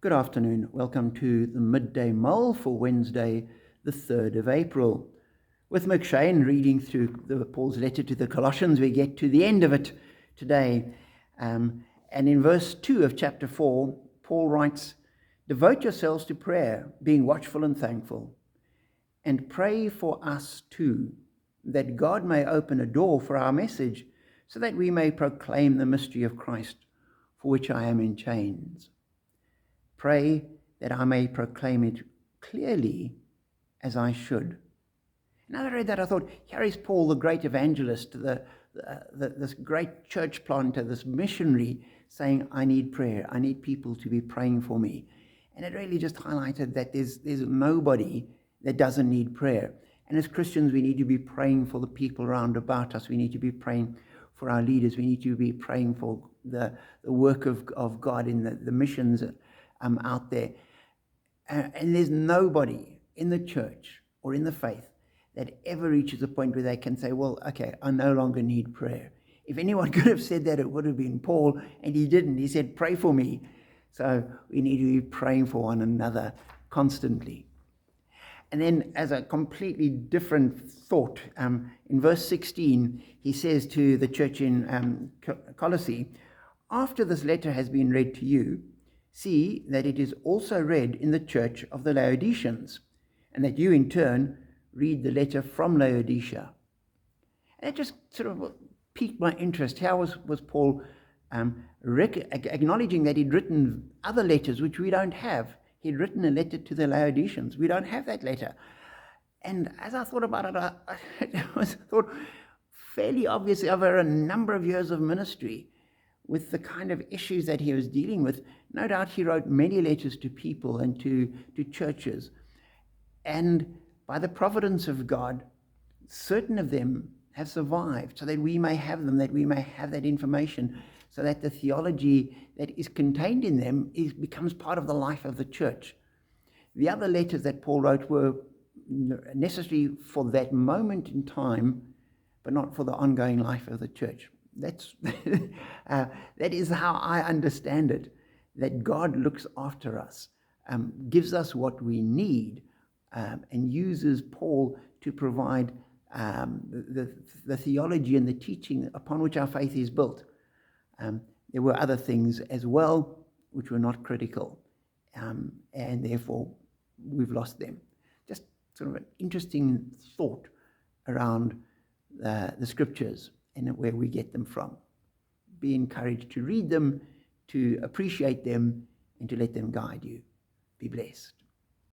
Good afternoon. Welcome to the Midday Mull for Wednesday, the 3rd of April. With McShane reading through Paul's letter to the Colossians, we get to the end of it today. And in verse 2 of chapter 4, Paul writes, "Devote yourselves to prayer, being watchful and thankful. And pray for us too, that God may open a door for our message, so that we may proclaim the mystery of Christ, for which I am in chains. Pray that I may proclaim it clearly as I should." And as I read that, I thought, here is Paul, the great evangelist, this great church planter, this missionary, saying, I need prayer. I need people to be praying for me. And it really just highlighted that there's nobody that doesn't need prayer. And as Christians, we need to be praying for the people around about us. We need to be praying for our leaders. We need to be praying for the work of God in the missions out there. And there's nobody in the church or in the faith that ever reaches a point where they can say, well, okay, I no longer need prayer. If anyone could have said that, it would have been Paul, and he didn't. He said, pray for me. So we need to be praying for one another constantly. And then as a completely different thought, in verse 16, he says to the church in Colossae, after this letter has been read to you, see that it is also read in the church of the Laodiceans, and that you in turn read the letter from Laodicea. And it just sort of piqued my interest. How was Paul acknowledging that he'd written other letters which we don't have? He'd written a letter to the Laodiceans. We don't have that letter. And as I thought about it, it was thought fairly obvious over a number of years of ministry, with the kind of issues that he was dealing with. No doubt he wrote many letters to people and to churches. And by the providence of God, certain of them have survived so that we may have them, that we may have that information, so that the theology that is contained in them becomes part of the life of the church. The other letters that Paul wrote were necessary for that moment in time, but not for the ongoing life of the church. That is how I understand it, that God looks after us, gives us what we need, and uses Paul to provide the theology and the teaching upon which our faith is built. There were other things as well which were not critical, and therefore we've lost them. Just sort of an interesting thought around the scriptures and where we get them from. Be encouraged to read them, to appreciate them, and to let them guide you. Be blessed.